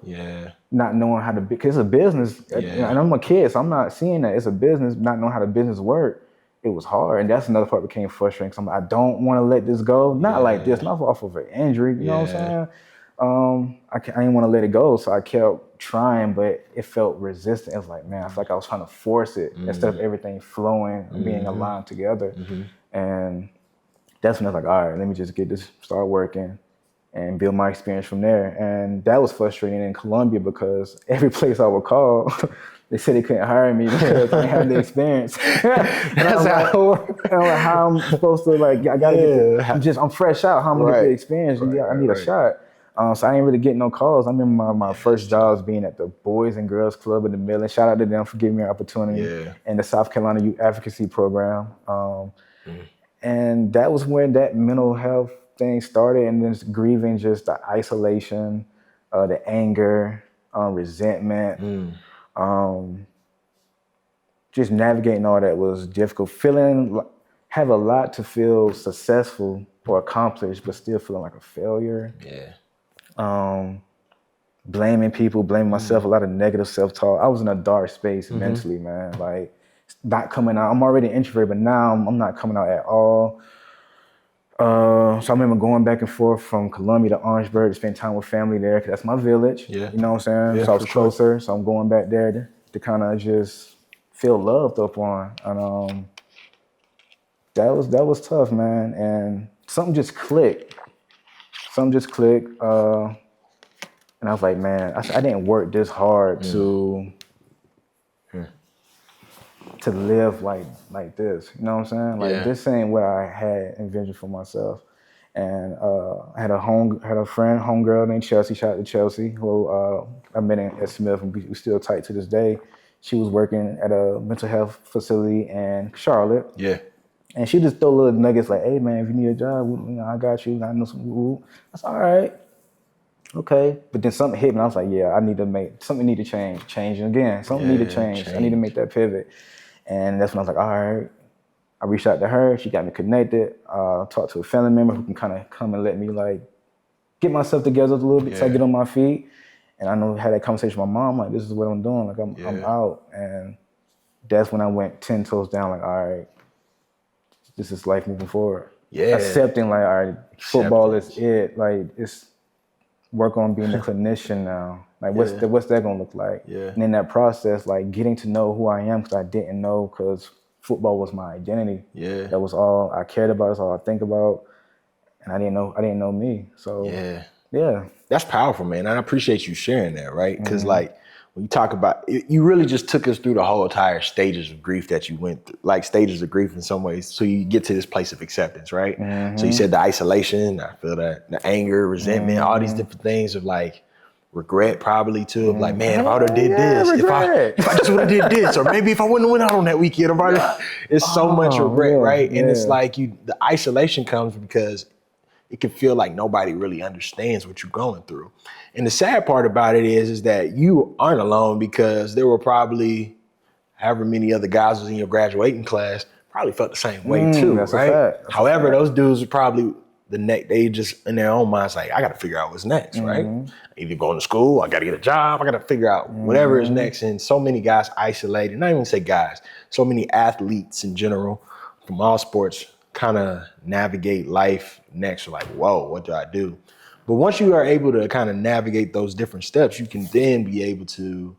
not knowing how to, because it's a business, and I'm a kid, so I'm not seeing that. It's a business, not knowing how the business work. It was hard, and that's another part that became frustrating. Cause I don't want to let this go. Not like this, not off of an injury. You know what I'm saying? I didn't want to let it go, so I kept trying, but it felt resistant. It was like, man, I feel like I was trying to force it instead of everything flowing and being aligned together. And that's when I was like, all right, let me just start working and build my experience from there. And that was frustrating in Columbia because every place I would call, they said they couldn't hire me because I didn't have the experience. That's how I'm supposed to, like, I gotta get I'm fresh out. How am I gonna get the experience? I need a shot. So I ain't really getting no calls. I remember my first jobs being at the Boys and Girls Club in the Midland. Shout out to them for giving me an opportunity. And the South Carolina Youth Advocacy Program. And that was when that mental health thing started, and then grieving just the isolation, the anger, resentment. Just navigating all that was difficult. Have a lot to feel successful or accomplished, but still feeling like a failure. Blaming people, blaming myself, a lot of negative self-talk. I was in a dark space mentally, man. Like, not coming out. I'm already introverted, but now I'm not coming out at all. So I remember going back and forth from Columbia to Orangeburg to spend time with family there, because that's my village. You know what I'm saying? So I was closer. So I'm going back there to kind of just feel loved up on. And that was tough, man. And something just clicked. And I was like, man, I didn't work this hard to live like this. You know what I'm saying? Like, this ain't what I had envisioned for myself. And I had a homegirl named Chelsea. Shout out to Chelsea, who I met at Smith, and we're still tight to this day. She was working at a mental health facility in Charlotte. And she just throw little nuggets like, hey man, if you need a job, I got you. I know some. That's all right. Okay. But then something hit me. I was like, yeah, something need to change. Changing again. Something need to change. I need to make that pivot. And that's when I was like, all right. I reached out to her. She got me connected. Talked to a family member who can kind of come and let me, like, get myself together a little bit so I get on my feet. And I know I had that conversation with my mom, like, this is what I'm doing. Like, I'm out. And that's when I went 10 toes down, like, all right, this is life moving forward. Accepting, like, all right, football is it. Like, it's work on being a clinician now. Like, what's that gonna look like? And in that process, like, getting to know who I am, because I didn't know, because football was my identity. That was all I cared about. That's all I think about. And I didn't know me. So that's powerful, man. I appreciate you sharing that, right? Because like, when you talk about it, you really just took us through the whole entire stages of grief that you went through, like stages of grief in some ways, so you get to this place of acceptance, right? So you said the isolation, I feel that, the anger, resentment, all these different things of, like, regret probably too, of like, man, if I would have did this, if I just would have did this, or maybe if I wouldn't have went out on that weekend, it's so much regret, right? And it's like the isolation comes because it can feel like nobody really understands what you're going through. And the sad part about it is that you aren't alone, because there were probably however many other guys was in your graduating class probably felt the same way too, that's right? A fact. However, those dudes are probably they just in their own minds like, I got to figure out what's next, right? Either going to school, I got to get a job, I got to figure out whatever is next. And so many guys isolated, not even say guys, so many athletes in general from all sports kind of navigate life next. Like, whoa, what do I do? But once you are able to kind of navigate those different steps, you can then be able to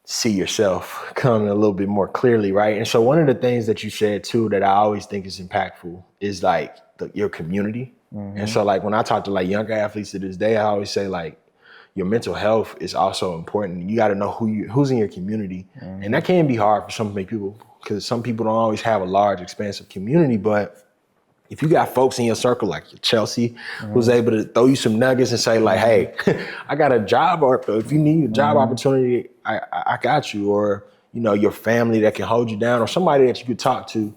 see yourself coming a little bit more clearly, right? And so one of the things that you said too that I always think is impactful is like your community. And so like when I talk to like younger athletes to this day, I always say like your mental health is also important. You got to know who's in your community. And that can be hard for some people, because some people don't always have a large, expansive community. But if you got folks in your circle like Chelsea, who's able to throw you some nuggets and say like, hey, I got a job, or if you need a job opportunity, I got you. Or, you know, your family that can hold you down, or somebody that you could talk to.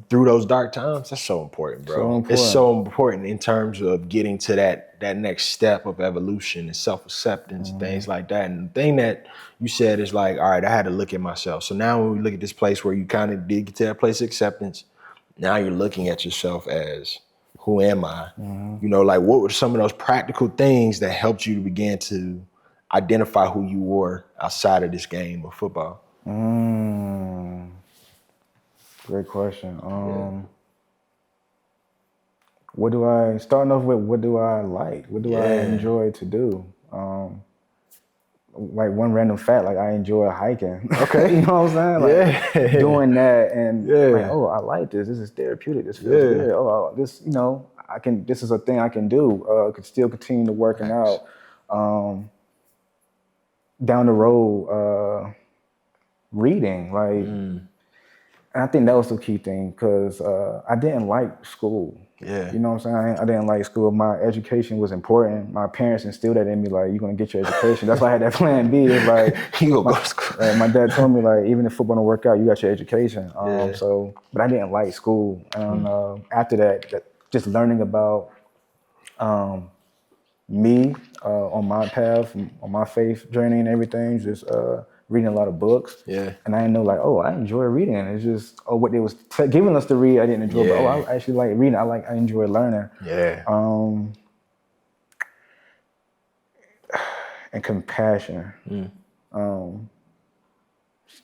through those dark times, that's so important, bro. So important. It's so important in terms of getting to that next step of evolution and self-acceptance and things like that. And the thing that you said is like, all right, I had to look at myself. So now when we look at this place where you kind of did get to that place of acceptance, now you're looking at yourself as, who am I? You know, like what were some of those practical things that helped you to begin to identify who you were outside of this game of football? Great question. Starting off with, what do I like? What do I enjoy to do? Like one random fact, like I enjoy hiking. Okay. You know what I'm saying? Like doing that and like, oh, I like this. This is therapeutic. This feels good. Oh, this, you know, this is a thing I can do. Could still continue to working out. Down the road, reading, like, and I think that was the key thing, because I didn't like school. Yeah. You know what I'm saying? I didn't like school. My education was important. My parents instilled that in me, like, you're gonna get your education. That's why I had that plan B. It's like, you gonna go to school. My dad told me, like, even if football don't work out, you got your education. So, but I didn't like school. And after that, just learning about me on my path, on my faith journey and everything, just reading a lot of books. Yeah. And I didn't know, like, oh, I enjoy reading. It's just, what they was giving us to read, I didn't enjoy, but I actually like reading. I enjoy learning. Yeah. And compassion.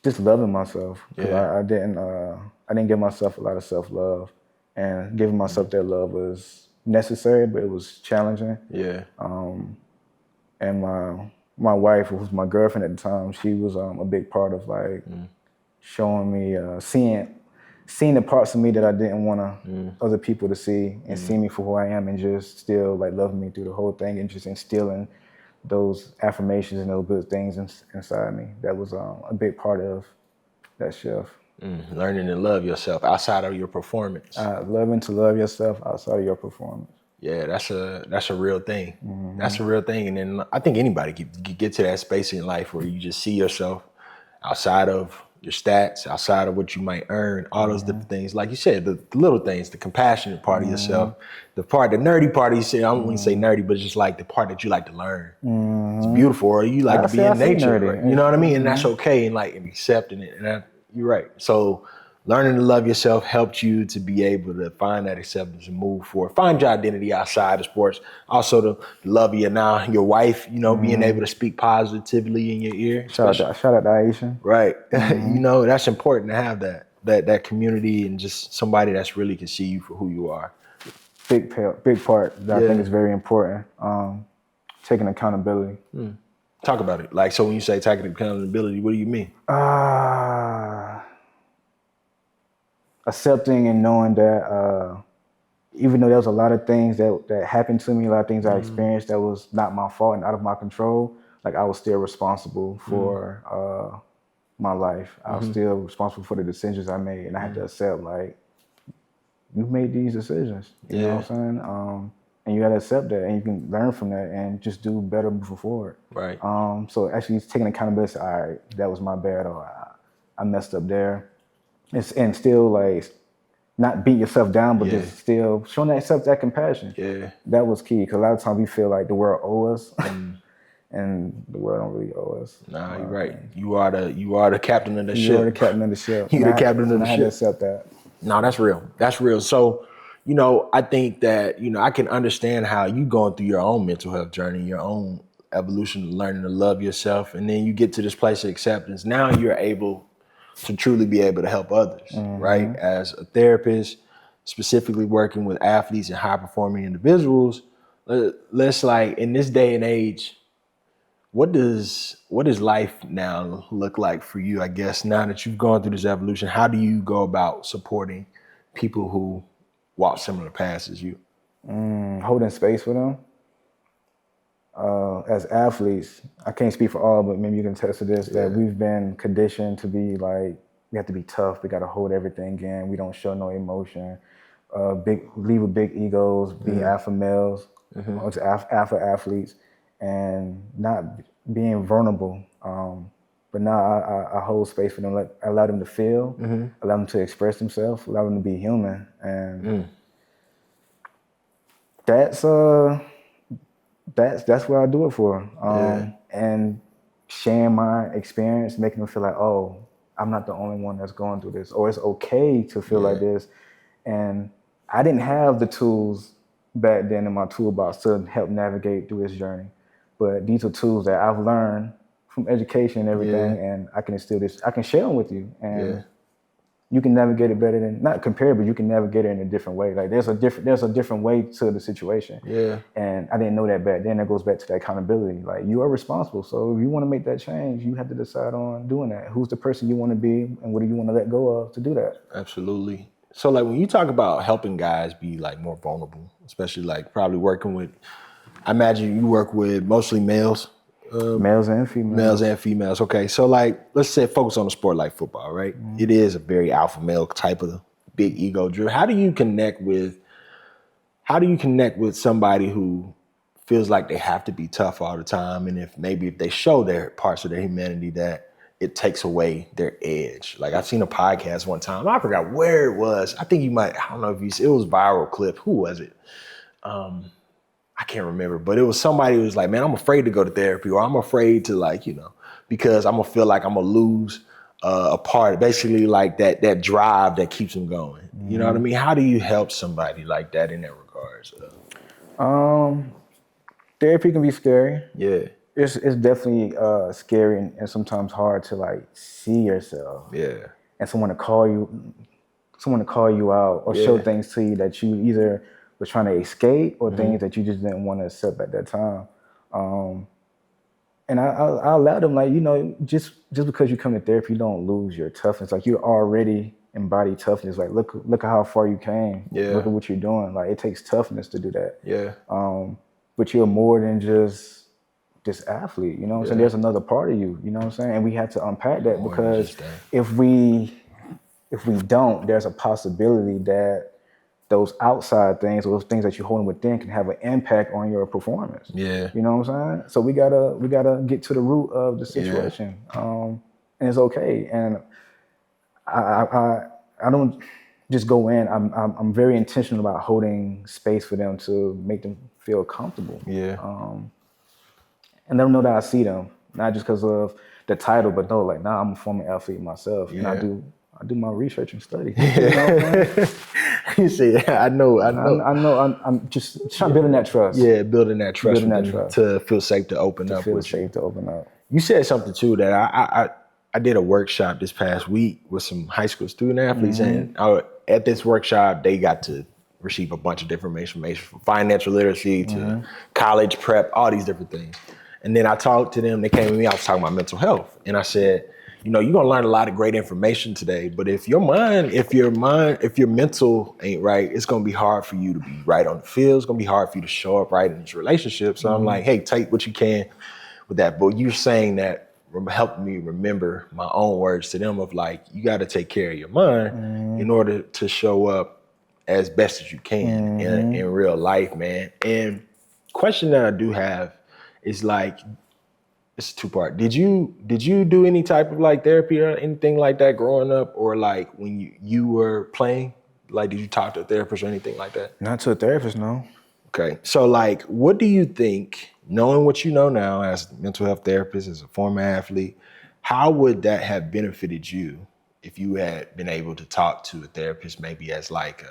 Just loving myself. I didn't give myself a lot of self-love, and giving myself that love was necessary, but it was challenging. Yeah. And my wife, who was my girlfriend at the time, she was a big part of, like, showing me, seeing the parts of me that I didn't want other people to see, and seeing me for who I am, and just still, like, loving me through the whole thing, and just instilling those affirmations and those good things inside me. That was a big part of that shift. Learning to love yourself outside of your performance. Loving to love yourself outside of your performance. Yeah, that's a real thing. That's a real thing. And then I think anybody could get to that space in life where you just see yourself outside of your stats, outside of what you might earn, all those different things. Like you said, the little things, the compassionate part of yourself, the nerdy part of yourself. I wouldn't say nerdy, but just like the part that you like to learn. It's beautiful, or you like to be in nature. Right? You know what I mean? And that's okay, and like accepting it. And you're right. So learning to love yourself helped you to be able to find that acceptance and move forward. Find your identity outside of sports. Also to love your wife, you know, being able to speak positively in your ear. Shout out to Aisha. Right. You know, that's important to have that community, and just somebody that's really can see you for who you are. Big part that I think is very important. Taking accountability. Talk about it. Like, so when you say taking accountability, what do you mean? Accepting and knowing that even though there was a lot of things that happened to me, a lot of things I experienced that was not my fault and out of my control, like, I was still responsible for my life. I was still responsible for the decisions I made, and I had to accept, like, you made these decisions. You know what I'm saying? And you got to accept that, and you can learn from that and just do better moving forward. Right. So actually taking accountability, all right, that was my bad, or I messed up there. And still, like, not beat yourself down, but just still showing yourself that compassion. Yeah. That was key, because a lot of times we feel like the world owes us, and the world don't really owe us. Nah, you're right. You are the captain of the ship. You're the captain of the ship. You're the captain of the ship. I had to accept that. No, that's real. That's real. So, you know, I think that, you know, I can understand how you going through your own mental health journey, your own evolution, learning to love yourself, and then you get to this place of acceptance. Now you're able to truly be able to help others, right? As a therapist, specifically working with athletes and high-performing individuals, let's, like, in this day and age, what does life now look like for you, I guess, now that you've gone through this evolution? How do you go about supporting people who walk similar paths as you? Holding space for them. As athletes, I can't speak for all, but maybe you can attest to this, that we've been conditioned to be like, we have to be tough, we got to hold everything in, we don't show no emotion, lead with big egos, be alpha males, alpha athletes, and not being vulnerable. But now I hold space for them, allow them to feel, allow them to express themselves, allow them to be human, and that's what I do it for. And sharing my experience, making them feel like, oh, I'm not the only one that's going through this, or it's okay to feel like this. And I didn't have the tools back then in my toolbox to help navigate through this journey, but these are tools that I've learned from education and everything, and I can instill this. I can share them with you, and you can navigate it better than, not compare, but you can navigate it in a different way. Like there's a different way to the situation. And I didn't know that back then. That goes back to the accountability. Like you are responsible. So if you want to make that change, you have to decide on doing that. Who's the person you want to be, and what do you want to let go of to do that? Absolutely. So like when you talk about helping guys be like more vulnerable, especially like probably working with, I imagine you work with mostly males. Males and females. Males and females. Okay. So like, let's say focus on a sport like football, right? It is a very alpha male type of big ego drill. How do you connect with somebody who feels like they have to be tough all the time? And if they show their parts of their humanity, that it takes away their edge. Like I've seen a podcast one time, I forgot where it was. I think I don't know if it was viral clip. Who was it? I can't remember, but it was somebody who was like, man, I'm afraid to go to therapy, or I'm afraid to because I'm gonna feel like I'm gonna lose a part, basically like that drive that keeps them going. You know what I mean? How do you help somebody like that in that regards? Therapy can be scary. Yeah. It's definitely scary and sometimes hard to like see yourself. Yeah. And someone to call you out or show things to you that you either was trying to escape or things that you just didn't want to accept at that time. And I allow them, like, just because you come to therapy, you don't lose your toughness. Like you already embody toughness. Like look at how far you came. Look at what you're doing. Like it takes toughness to do that. But you're more than just this athlete, you know what I'm saying? There's another part of you, you know what I'm saying? And we have to unpack that, because if we don't, there's a possibility that those outside things, or those things that you're holding within, can have an impact on your performance. You know what I'm saying? So we gotta get to the root of the situation, and it's okay. And I don't just go in. I'm very intentional about holding space for them to make them feel comfortable. And let them know that I see them, not just because of the title, but no, like, nah, I'm a former athlete myself, and I do my research and study. You know what I'm saying? You see, I know. I'm just trying to build that trust. Yeah, building that trust to feel safe to open up. You said something too that I did a workshop this past week with some high school student athletes, and at this workshop they got to receive a bunch of different information, from financial literacy to college prep, all these different things. And then I talked to them. They came to me. I was talking about mental health, and I said, you're gonna learn a lot of great information today, but if your mental ain't right, it's gonna be hard for you to be right on the field. It's gonna be hard for you to show up right in these relationships. So I'm like, hey, take what you can with that. But you're saying that helped me remember my own words to them of like, you got to take care of your mind in order to show up as best as you can in real life, man. And question that I do have is like, it's a two-part. Did you do any type of like therapy or anything like that growing up, or like when you were playing? Like, did you talk to a therapist or anything like that? Not to a therapist, no. Okay, so like, what do you think, knowing what you know now as a mental health therapist, as a former athlete, how would that have benefited you if you had been able to talk to a therapist maybe as like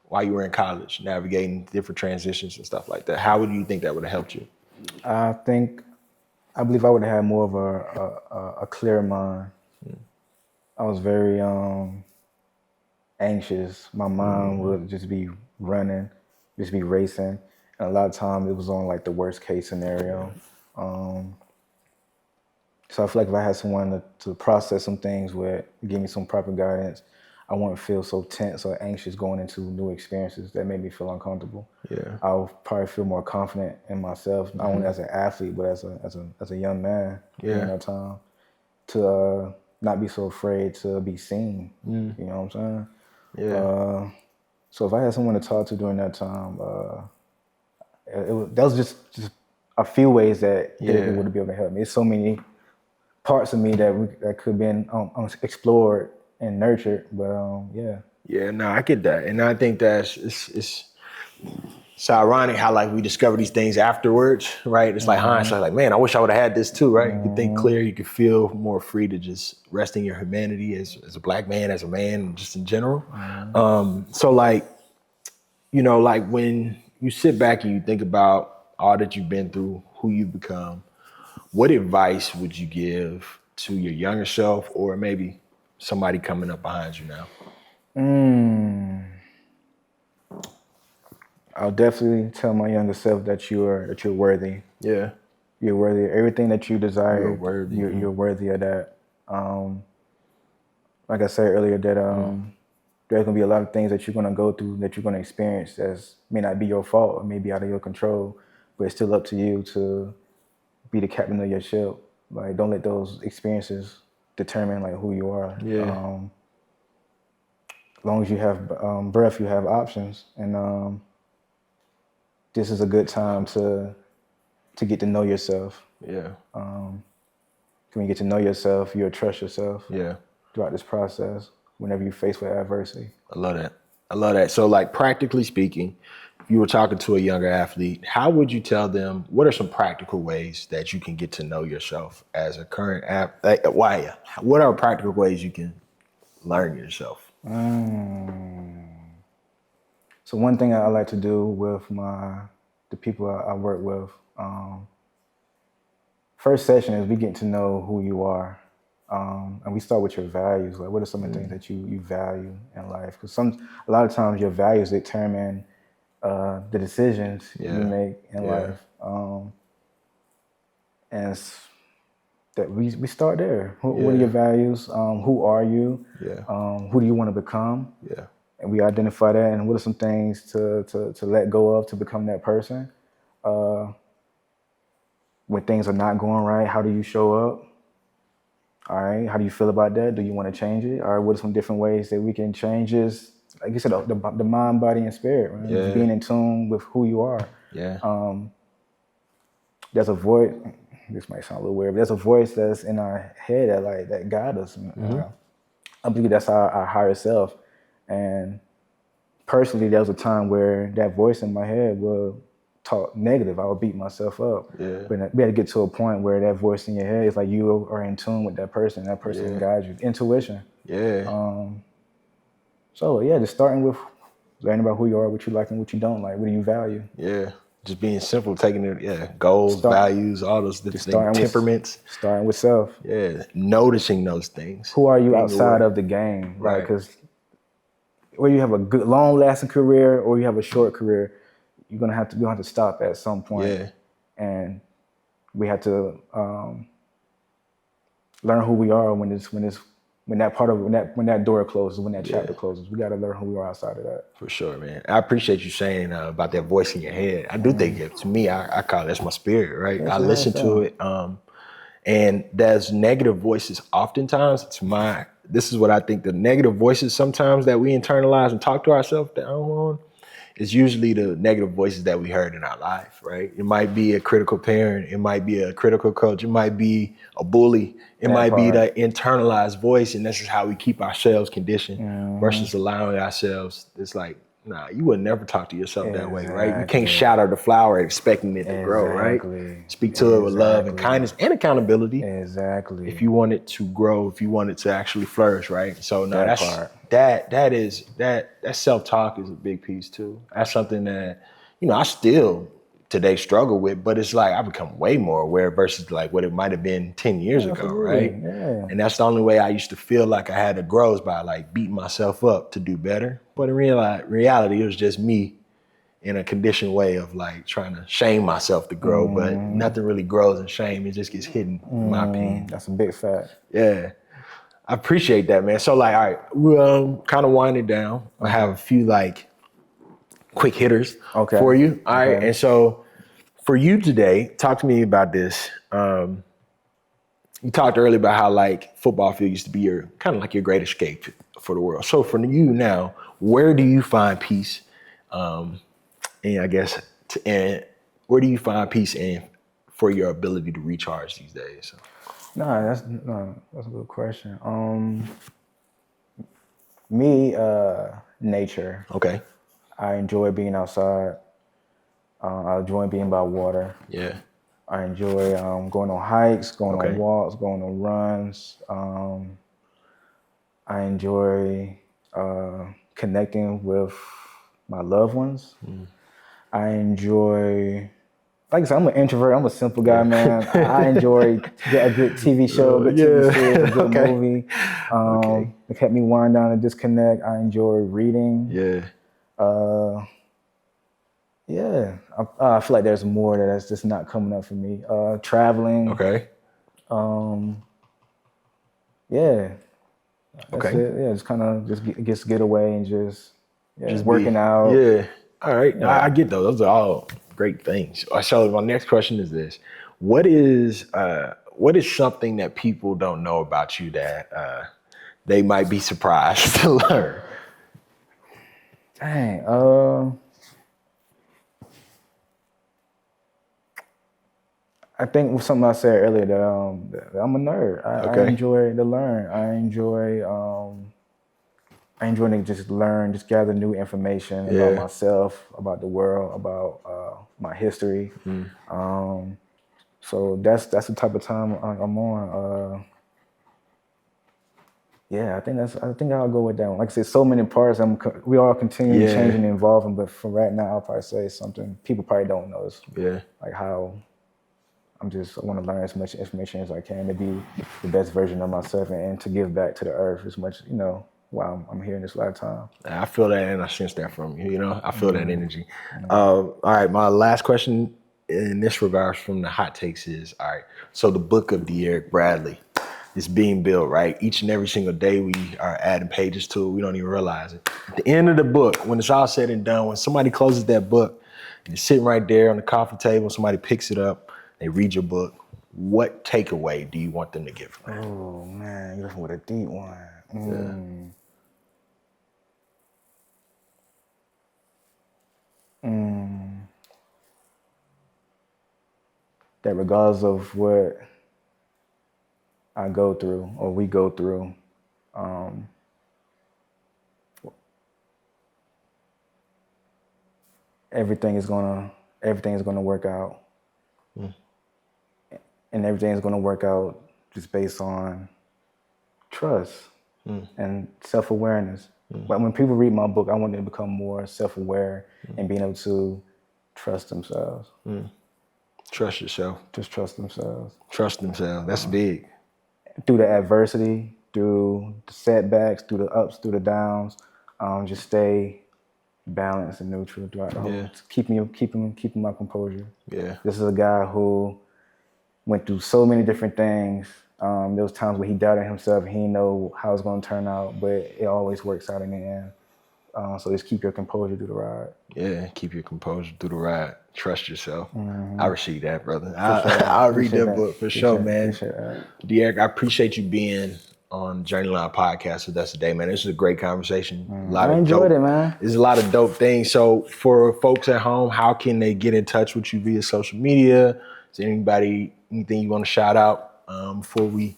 while you were in college, navigating different transitions and stuff like that? How would you think that would have helped you? I believe I would have had more of a clear mind. I was very anxious. My mind would just be running, just be racing. And a lot of times it was on like the worst case scenario. So I feel like if I had someone to process some things with, give me some proper guidance, I wouldn't feel so tense or anxious going into new experiences that made me feel uncomfortable. I'll probably feel more confident in myself, not only as an athlete, but as a young man during that time, to not be so afraid to be seen. You know what I'm saying? So if I had someone to talk to during that time, that was just a few ways that it would be able to help me. It's so many parts of me that could have been explored and nurtured. But yeah. Yeah, no, I get that. And I think that's it's ironic how like we discover these things afterwards, right? It's like hindsight, like, man, I wish I would have had this too, right? You could think clear, you could feel more free to just rest in your humanity as a black man, as a man, just in general. So like, like when you sit back and you think about all that you've been through, who you've become, what advice would you give to your younger self or maybe somebody coming up behind you now? I'll definitely tell my younger self that you're worthy. Yeah. You're worthy of everything that you desire. You're worthy. You're worthy of that. Like I said earlier, that there's gonna be a lot of things that you're gonna go through, that you're gonna experience that may not be your fault or may be out of your control, but it's still up to you to be the captain of your ship. Like, don't let those experiences determine like who you are. Yeah. As long as you have breath, you have options, and this is a good time to get to know yourself. Yeah. When you get to know yourself, you'll trust yourself. Yeah. Throughout this process, whenever you're faced with adversity. I love that. I love that. So like practically speaking, if you were talking to a younger athlete, how would you tell them, what are some practical ways that you can get to know yourself as a current athlete? What are practical ways you can learn yourself? So one thing I like to do with the people I work with, first session is we get to know who you are. And we start with your values. Like, what are some of the things that you value in life? Because a lot of times your values determine the decisions you make in life. And it's that we start there. What are your values? Who are you? Who do you want to become? And we identify that. And what are some things to let go of to become that person? When things are not going right, how do you show up? All right, how do you feel about that? Do you want to change it? Or what are some different ways that we can change this? Like you said, the mind, body, and spirit, right? Being in tune with who you are. There's a voice, this might sound a little weird, but there's a voice that's in our head that guides us. I believe that's our higher self. And personally, there was a time where that voice in my head will talk negative. I would beat myself up. But we had to get to a point where that voice in your head is like you are in tune with that person. That person guides you. Intuition. So just starting with learning about who you are, what you like and what you don't like. What do you value? Just being simple, taking it, goals, values, all those different things, temperaments. Starting with self. Noticing those things. Who are you outside of the game? Right. Because whether you have a good, long-lasting career or you have a short career, you're gonna have to stop at some point. And we have to learn who we are when that door closes, when that chapter closes. We got to learn who we are outside of that. For sure, man. I appreciate you saying about that voice in your head. I do think to me, I call it, that's my spirit, right? I listen to it. And there's negative voices oftentimes. This is what I think, the negative voices sometimes that we internalize and talk to ourselves down on is usually the negative voices that we heard in our life, right? It might be a critical parent. It might be a critical coach. It might be a bully. It might be the internalized voice. And this is how we keep ourselves conditioned versus allowing ourselves. It's like, nah, you would never talk to yourself that way, right? You can't shatter the flower expecting it to grow, right? Speak to it with love and kindness and accountability. If you want it to grow, if you want it to actually flourish, right? So no, that self-talk is a big piece too. That's something that, I still today struggle with, but it's like I've become way more aware versus like what it might have been 10 years ago, right? And that's the only way I used to feel like I had to grow is by like beating myself up to do better. But in reality, it was just me in a conditioned way of like trying to shame myself to grow, but nothing really grows in shame. It just gets hidden, in my opinion. That's a big fact. Yeah. I appreciate that, man. So like, all right, we'll kind of wind it down. I have a few like quick hitters for you. All right. And so for you today, talk to me about this. You talked earlier about how like football field used to be your kind of like your great escape for the world. So for you now, where do you find peace? And I guess, and where do you find peace in for your ability to recharge these days? That's a good question. Me, nature. Okay. I enjoy being outside. I enjoy being by water. Yeah. I enjoy going on hikes, going on Okay. walks, going on runs. I enjoy connecting with my loved ones. I enjoy, like I said, I'm an introvert. I'm a simple guy, man. I enjoy a good TV show, a good TV series, a good Okay. movie. Okay. It kept me wind down and disconnect. I enjoy reading. Yeah. Yeah, I feel like there's more that's just not coming up for me. Traveling. Okay. Yeah, that's Okay. it. Yeah, just kind of just get away and just Just working be. out. Yeah. All right. I Yeah. get those. Those are all great things. So my next question is this: what is something that people don't know about you that they might be surprised to learn? Dang. I think something I said earlier that I'm a nerd. I Okay. enjoy to learn. I enjoy to just learn, just gather new information about Yeah. myself, about the world, about my history. So that's the type of time I'm on. Yeah, I think I'll go with that one. Like I said, so many parts. We all continuing Yeah. changing and evolving, but for right now, I'll probably say something people probably don't know. Is Yeah. like how I want to learn as much information as I can to be the best version of myself and to give back to the earth as much, while I'm here in this lifetime. I feel that and I sense that from you. I feel that energy. All right, my last question in this regards from the hot takes is, all right, so the book of De'Eric Bradley is being built, right? Each and every single day we are adding pages to it. We don't even realize it. At the end of the book, when it's all said and done, when somebody closes that book and it's sitting right there on the coffee table, somebody picks it up, they read your book, what takeaway do you want them to get from that? Oh man, you're looking with a deep one. That regardless of what I go through or we go through, everything is gonna work out, and everything is gonna work out just based on trust and self-awareness. But when people read my book, I want them to become more self-aware and being able to trust themselves. Trust yourself. Just trust themselves. Trust themselves. That's big. Through the adversity, through the setbacks, through the ups, through the downs, just stay balanced and neutral throughout the whole. Keeping my composure. Yeah. This is a guy who went through so many different things. There was times where he doubted himself. He didn't know how it was going to turn out, but it always works out in the end. So just keep your composure through the ride. Yeah, keep your composure through the ride. Trust yourself. I receive that, brother. I'll read that book for sure, man. De'Eric, I appreciate you being on Journey Line Podcast with us today, man. This is a great conversation. I enjoyed it, man. There's a lot of dope things. So for folks at home, how can they get in touch with you via social media? Is there anything you want to shout out before we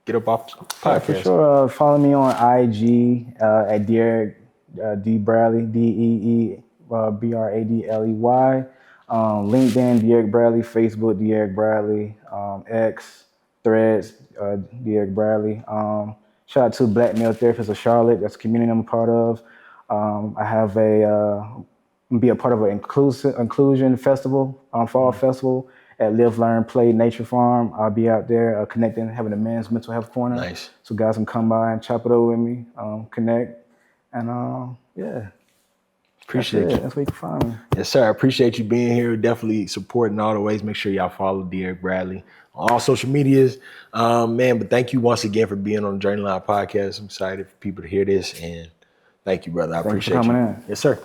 get up off the podcast? Yeah, for sure. Follow me on IG at De'Eric D Bradley, DEE BRADLEY. LinkedIn, De'Eric Bradley. Facebook, De'Eric Bradley. X, Threads, De'Eric Bradley. Shout out to Black Male Therapists of Charlotte. That's a community I'm a part of. I have be a part of an inclusion festival, fall festival at Live, Learn, Play Nature Farm. I'll be out there connecting, having a men's mental health corner. Nice. So guys can come by and chop it over with me, connect, and yeah. Appreciate you. That's where you can find me. Yes, sir. I appreciate you being here. Definitely supporting all the ways. Make sure y'all follow De'Eric Bradley on all social medias. Man, but thank you once again for being on the Journey Line Podcast. I'm excited for people to hear this. And thank you, brother. I appreciate you. Thanks for coming in. Yes, sir.